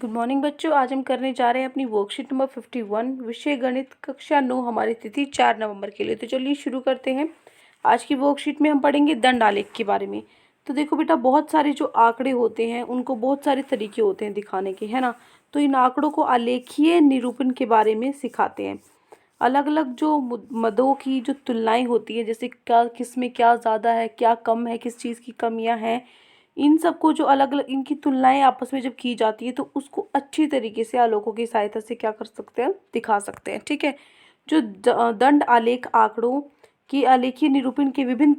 Good morning बच्चों। आज हम करने जा रहे हैं अपनी वर्कशीट नंबर 51 विषय गणित कक्षा 9। हमारी तिथि 4 नवंबर के लिए। तो चलिए शुरू करते हैं। आज की वर्कशीट में हम पढ़ेंगे दंड आलेख के बारे में। तो देखो बेटा, बहुत सारे जो आंकड़े होते हैं उनको बहुत सारे तरीके होते हैं दिखाने के, है ना। तो इन आंकड़ों को आलेखीय निरूपण के बारे में सिखाते हैं। अलग अलग जो मदों की जो तुलनाएं होती है, जैसे क्या किस में क्या ज़्यादा है, क्या कम है, किस चीज़ की कमियां हैं, इन सबको जो अलग अलग इनकी तुलनाएं आपस में जब की जाती है तो उसको अच्छी तरीके से आलोकों की सहायता से क्या कर सकते हैं, दिखा सकते हैं। ठीक है। जो दंड आलेख आंकड़ों की आलेखीय निरूपण के विभिन्न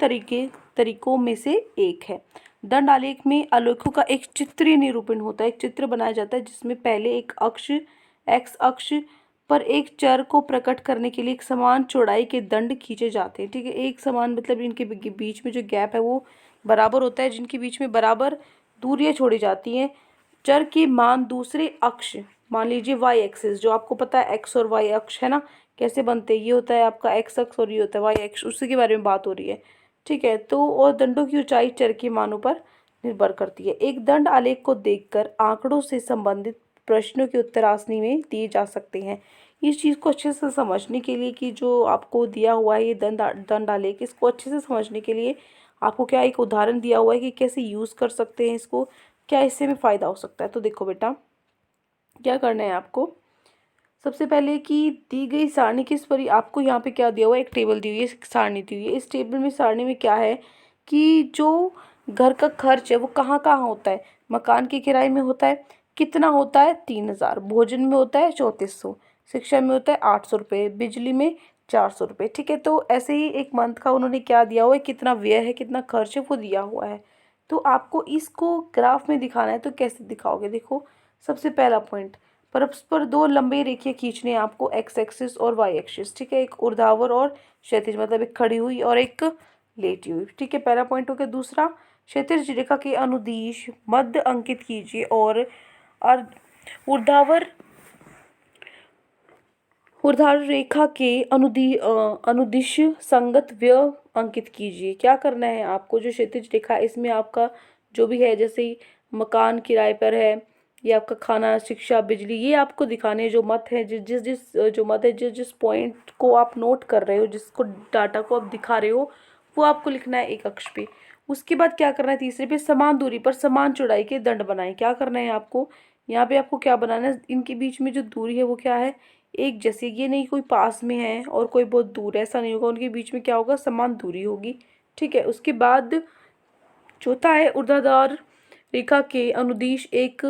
तरीकों में से एक है। दंड आलेख में आलेखों का एक चित्रीय निरूपण होता है। एक चित्र बनाया जाता है जिसमें पहले एक अक्ष एक्स अक्ष पर एक चर को प्रकट करने के लिए एक समान चौड़ाई के दंड खींचे जाते हैं। ठीक है। एक समान मतलब इनके बीच में जो गैप है वो बराबर होता है, जिनके बीच में बराबर दूरियां छोड़ी जाती हैं। चर के मान दूसरे अक्ष, मान लीजिए वाई एक्सिस, जो आपको पता है एक्स और वाई अक्ष है ना, कैसे बनते हैं। ये होता है आपका एक्स अक्ष और ये होता है वाई अक्ष, उसी के बारे में बात हो रही है। ठीक है। तो और दंडों की ऊंचाई चर के मानों पर निर्भर करती है। एक दंड आलेख को देखकर आंकड़ों से संबंधित प्रश्नों के उत्तर आसानी में दिए जा सकते हैं। इस चीज़ को अच्छे से समझने के लिए कि जो आपको दिया हुआ है ये दंड आलेख, इसको अच्छे से समझने के लिए आपको क्या एक उदाहरण दिया हुआ है कि कैसे यूज़ कर सकते हैं इसको, क्या इससे में फ़ायदा हो सकता है। तो देखो बेटा, क्या करना है आपको। सबसे पहले कि दी गई सारणी किस पर, आपको यहाँ पे क्या दिया हुआ है, एक टेबल दी हुई है, एक सारणी दी हुई है। इस टेबल में सारणी में क्या है कि जो घर का खर्च है वो कहाँ कहाँ होता है। मकान की किराए में होता है, कितना होता है 3000, भोजन में होता है 3400, शिक्षा में होता है 800 रुपये, बिजली में 400 रुपये। ठीक है। तो ऐसे ही एक मंथ का उन्होंने क्या दिया हुआ है, कितना व्यय है, कितना खर्च है, वो दिया हुआ है। तो आपको इसको ग्राफ में दिखाना है। तो कैसे दिखाओगे, देखो सबसे पहला पॉइंट, परस्पर दो लंबे रेखे खींचने हैं आपको, एक्स एक्सिस और वाई एक्सिस। ठीक है। एक ऊर्ध्वाधर और क्षैतिज, मतलब एक खड़ी हुई और एक लेटी हुई। ठीक है, पहला पॉइंट हो गया। दूसरा, क्षैतिज रेखा के अनुदिश मध्य अंकित कीजिए और ऊर्ध्वाधर ऊर्ध्वाधर रेखा के अनुदिश संगत व्यय अंकित कीजिए। क्या करना है आपको, जो क्षैतिज रेखा है इसमें आपका जो भी है, जैसे मकान किराए पर है, ये आपका खाना, शिक्षा, बिजली, ये आपको दिखाने हैं। जो मत है, जिस जिस जिस जो मत है, जिस जिस पॉइंट को आप नोट कर रहे हो, जिसको डाटा को आप दिखा रहे हो, वो आपको लिखना है एक अक्ष पे। उसके बाद क्या करना है, तीसरे पे समान दूरी पर समान चौड़ाई के दंड बनाएं। क्या करना है आपको, यहाँ पे आपको क्या बनाना है, इनके बीच में जो दूरी है वो क्या है, एक जैसे। ये नहीं कोई पास में है और कोई बहुत दूर है, ऐसा नहीं होगा। उनके बीच में क्या होगा, समान दूरी होगी। ठीक है। उसके बाद चौथा है, ऊर्ध्वाधर रेखा के अनुदिश एक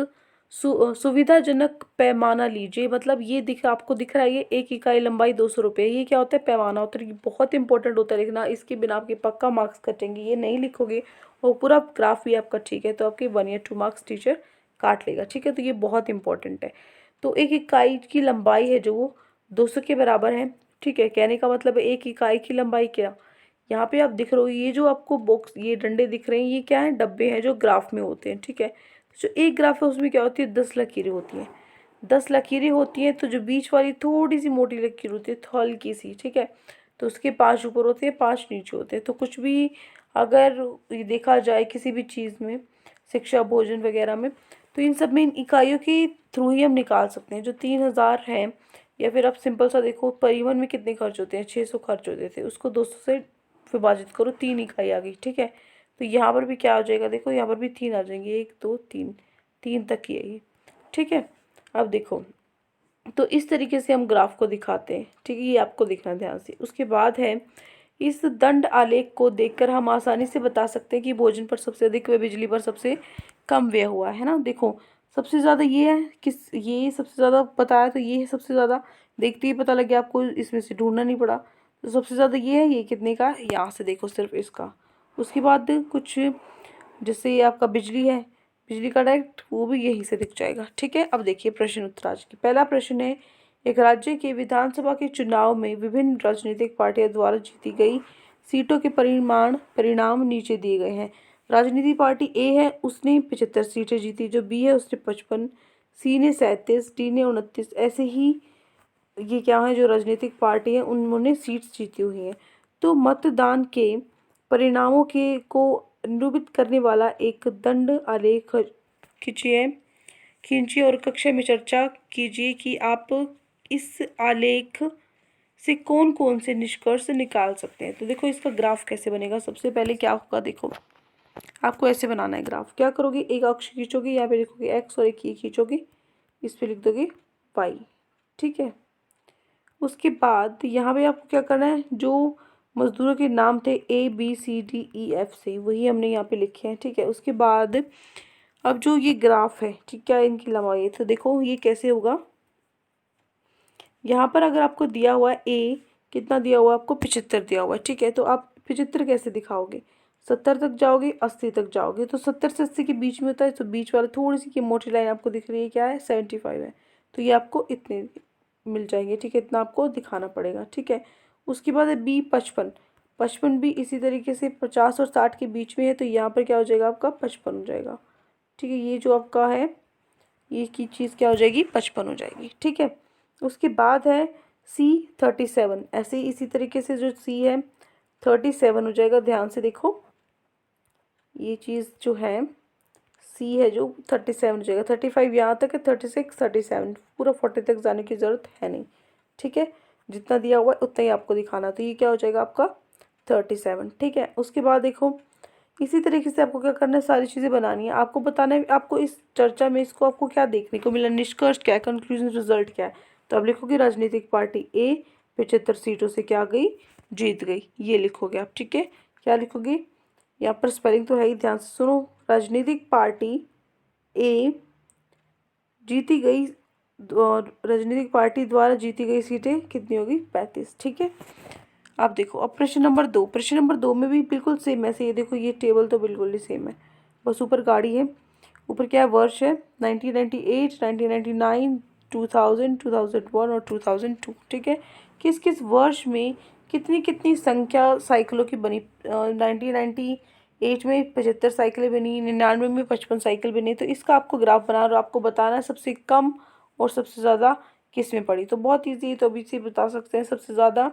सुविधाजनक पैमाना लीजिए। मतलब ये आपको दिख रहा है, ये एक इकाई लंबाई 200 रुपये। ये क्या होता है, पैमाना होता है। ये बहुत इंपॉर्टेंट होता है लिखना, इसके बिना आपके पक्का मार्क्स कटेंगे। ये नहीं लिखोगे और पूरा ग्राफ भी आपका ठीक है तो आपके 1 या 2 मार्क्स टीचर काट लेगा। ठीक है। तो ये बहुत इंपॉर्टेंट है। तो एक इकाई की लंबाई है जो वो 200 के बराबर है। ठीक है। कहने का मतलब है एक इकाई की लंबाई क्या, यहाँ पे आप दिख रहे हो, ये जो आपको बॉक्स, ये डंडे दिख रहे हैं, ये क्या है, डब्बे हैं जो ग्राफ में होते हैं। ठीक है। जो एक ग्राफ है उसमें क्या होती है, 10 लकीरें होती हैं। 10 लकीरें होती हैं, तो जो बीच वाली थोड़ी सी मोटी लकीर होती है, हल्की सी, ठीक है, तो उसके 5 ऊपर होते हैं, 5 नीचे होते हैं। तो कुछ भी अगर ये देखा जाए किसी भी चीज़ में, शिक्षा, भोजन वगैरह में, तो इन सब में इन इकाइयों के थ्रू ही हम निकाल सकते हैं। जो 3000 है, या फिर आप सिंपल सा देखो, परिवहन में कितने खर्च होते हैं, 600 खर्च होते थे, उसको 200 से विभाजित करो, 3 इकाई आ गई। ठीक है। तो यहाँ पर भी क्या हो जाएगा, देखो यहाँ पर भी 3 आ जाएंगे, 1 2 3, 3 तक ही है ये। ठीक है। अब देखो, तो इस तरीके से हम ग्राफ को दिखाते हैं। ठीक है, ये आपको दिखना ध्यान से। उसके बाद है, इस दंड आलेख को देखकर हम आसानी से बता सकते हैं कि भोजन पर सबसे अधिक व बिजली पर सबसे कम व्यय हुआ है ना। देखो सबसे ज़्यादा ये है, ये सबसे ज़्यादा बताया, तो ये है सबसे ज़्यादा। देखते ही पता लग गया आपको, इसमें से ढूंढना नहीं पड़ा। तो सबसे ज़्यादा ये है, ये कितने का, यहाँ से देखो सिर्फ इसका। उसके बाद कुछ, जैसे ये आपका बिजली है, बिजली का डायरेक्ट वो भी यहीं से दिख जाएगा। ठीक है। अब देखिए प्रश्न उत्तर आज की। पहला प्रश्न है, एक राज्य के विधानसभा के चुनाव में विभिन्न राजनीतिक पार्टियों द्वारा जीती गई सीटों के परिणाम नीचे दिए गए हैं। राजनीति पार्टी ए है, उसने 75 सीटें जीती। जो बी है उसने 55, सी ने 37, डी ने 29। ऐसे ही ये क्या है, जो राजनीतिक पार्टी है उन्होंने सीट्स जीती हुई हैं। तो मतदान के परिणामों के को निरूपित करने वाला एक दंड आलेख खींचिए। खींचिए और कक्षा में चर्चा कीजिए कि आप इस आलेख से कौन कौन से निष्कर्ष निकाल सकते हैं। तो देखो इसका ग्राफ कैसे बनेगा। सबसे पहले क्या होगा, देखो आपको ऐसे बनाना है ग्राफ। क्या करोगे, एक अक्ष खींचोगे, यहाँ पे लिखोगे एक्स और एक ये खींचोगे, इस पे लिख दोगे वाई। ठीक है, उसके बाद यहाँ पे आपको क्या करना है, जो मजदूरों के नाम थे ABCDEF से, वही हमने यहाँ पे लिखे हैं। ठीक है, उसके बाद अब जो ये ग्राफ है, ठीक है, इनकी लंबाई है, तो देखो ये कैसे होगा। यहाँ पर अगर आपको दिया हुआ है ए, कितना दिया हुआ है आपको, 75 दिया हुआ है। ठीक है, तो आप 75 कैसे दिखाओगे, 70 तक जाओगे, 80 तक जाओगे, तो 70 से 80 के बीच में होता है, तो बीच वाला थोड़ी सी की मोटी लाइन आपको दिख रही है, क्या है, 75 है। तो ये आपको इतने मिल जाएंगे। ठीक है, इतना आपको दिखाना पड़ेगा। ठीक है, उसके बाद है B 55। 55 भी इसी तरीके से 50 और 60 के बीच में है, तो यहाँ पर क्या हो जाएगा आपका 55 हो जाएगा। ठीक है, ये जो आपका है ये की चीज़ क्या हो जाएगी, 55 हो जाएगी। ठीक है, उसके बाद है C 37। ऐसे ही इसी तरीके से जो C है 37 हो जाएगा। ध्यान से देखो, ये चीज़ जो है C है जो 37 हो जाएगा। 35 यहाँ तक है, 36 37, पूरा 40 तक जाने की ज़रूरत है नहीं। ठीक है, जितना दिया हुआ है उतना ही आपको दिखाना। तो ये क्या हो जाएगा आपका 37। ठीक है, उसके बाद देखो इसी तरीके से आपको क्या करना है, सारी चीज़ें बनानी है। आपको बताना है आपको इस चर्चा में इसको आपको क्या देखने को मिला, निष्कर्ष क्या है, कंक्लूजन, रिजल्ट क्या है। तो आप लिखोगे राजनीतिक पार्टी A 75 सीटों से क्या गई, जीत गई, ये लिखोगे आप। ठीक है, क्या लिखोगे, यहाँ पर स्पेलिंग तो है ही, ध्यान से सुनो। राजनीतिक पार्टी A जीती गई, और राजनीतिक पार्टी द्वारा जीती गई सीटें कितनी होगी, 35। ठीक है, अब देखो अब प्रश्न नंबर 2। प्रश्न नंबर 2 में भी बिल्कुल सेम ऐसे, ये देखो ये टेबल तो बिल्कुल ही सेम है, बस ऊपर गाड़ी है, ऊपर क्या है, वर्ष है 1998, 1999, 2000, 2001 और 2002। ठीक है, किस किस वर्ष में कितनी कितनी संख्या साइकिलों की बनी। 1998 में 75 साइकिलें बनी, 99 में 55 साइकिल बनी। तो इसका आपको ग्राफ बना और आपको बताना है सबसे कम और सबसे ज़्यादा किस में पड़ी। तो बहुत ईजी है, तो अभी से बता सकते हैं। सबसे ज़्यादा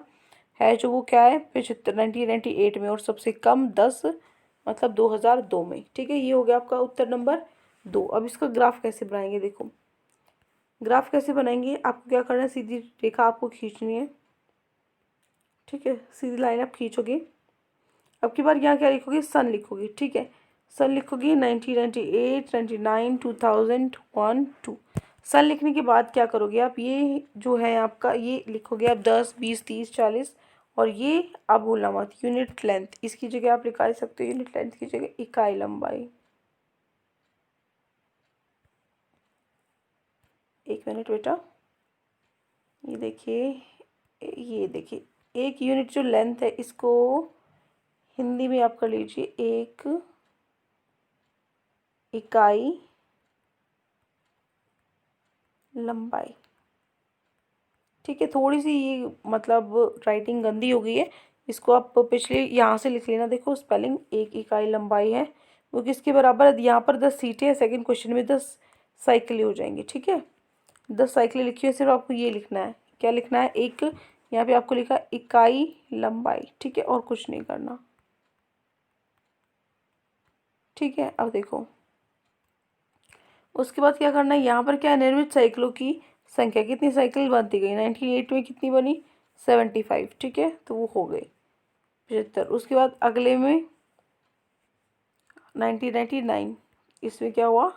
है जो वो क्या है 75 1998 में, और सबसे कम 10 मतलब 2002 में। ठीक है, ये हो गया आपका उत्तर नंबर 2। अब इसका ग्राफ कैसे बनाएंगे, देखो ग्राफ कैसे बनाएंगे, आपको क्या करना है, सीधी रेखा आपको खींचनी है। ठीक है, सीधी लाइन आप खींचोगे। अब की बार यहाँ क्या लिखोगे, सन लिखोगे। ठीक है, सन लिखोगे 1998, 99, 2001, 2। सन लिखने के बाद क्या करोगे आप, ये जो है आपका ये लिखोगे आप 10, 20, 30, 40, और ये आप भूलना मत यूनिट लेंथ, इसकी जगह आप निकाल सकते हो यूनिट लेंथ की जगह इकाई लंबाई। एक मिनट बेटा, ये देखिए, ये देखिए, एक यूनिट जो लेंथ है इसको हिंदी में आप कर लीजिए एक इकाई लंबाई। ठीक है, थोड़ी सी ये मतलब राइटिंग गंदी हो गई है, इसको आप पिछले यहाँ से लिख लेना। देखो स्पेलिंग, एक इकाई लंबाई है वो किसके बराबर है, यहाँ पर 10 सीटें है, सेकंड क्वेश्चन में 10 साइकिलें हो जाएंगी। ठीक है, 10 साइकिलें लिखी है, सिर्फ आपको ये लिखना है, क्या लिखना है, एक यहाँ पे आपको लिखा इकाई लंबाई। ठीक है, और कुछ नहीं करना। ठीक है, अब देखो उसके बाद क्या करना है, यहाँ पर क्या है, निर्मित साइकिलों की संख्या, कितनी साइकिल बनती गई, 1998 में कितनी बनी, 75। ठीक है, तो वो हो गई 75। उसके बाद अगले में 1999, इसमें क्या हुआ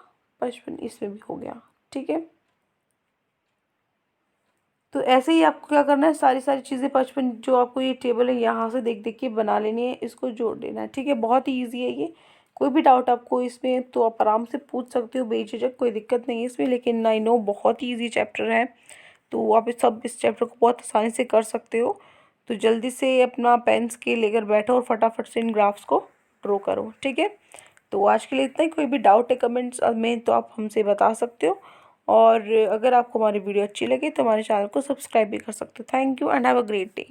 55, इसमें भी हो गया। ठीक है, तो ऐसे ही आपको क्या करना है, सारी सारी चीज़ें 55 जो आपको ये टेबल है यहाँ से देख देख के बना लेनी है, इसको जोड़ देना है। ठीक है, बहुत ही ईजी है ये। कोई भी डाउट आपको इसमें तो आप आराम से पूछ सकते हो बेझिझक, कोई दिक्कत नहीं है इसमें। लेकिन आई नो बहुत ही ईजी चैप्टर है, तो आप इस चैप्टर को बहुत आसानी से कर सकते हो। तो जल्दी से अपना पेन स्केल लेकर बैठो और फटाफट से इन ग्राफ्स को ड्रॉ करो। ठीक है, तो आज के लिए इतना ही। कोई भी डाउट है कमेंट्स में तो आप हमसे बता सकते हो, और अगर आपको हमारी वीडियो अच्छी लगे तो हमारे चैनल को सब्सक्राइब भी कर सकते हो। Thank you and have a great day.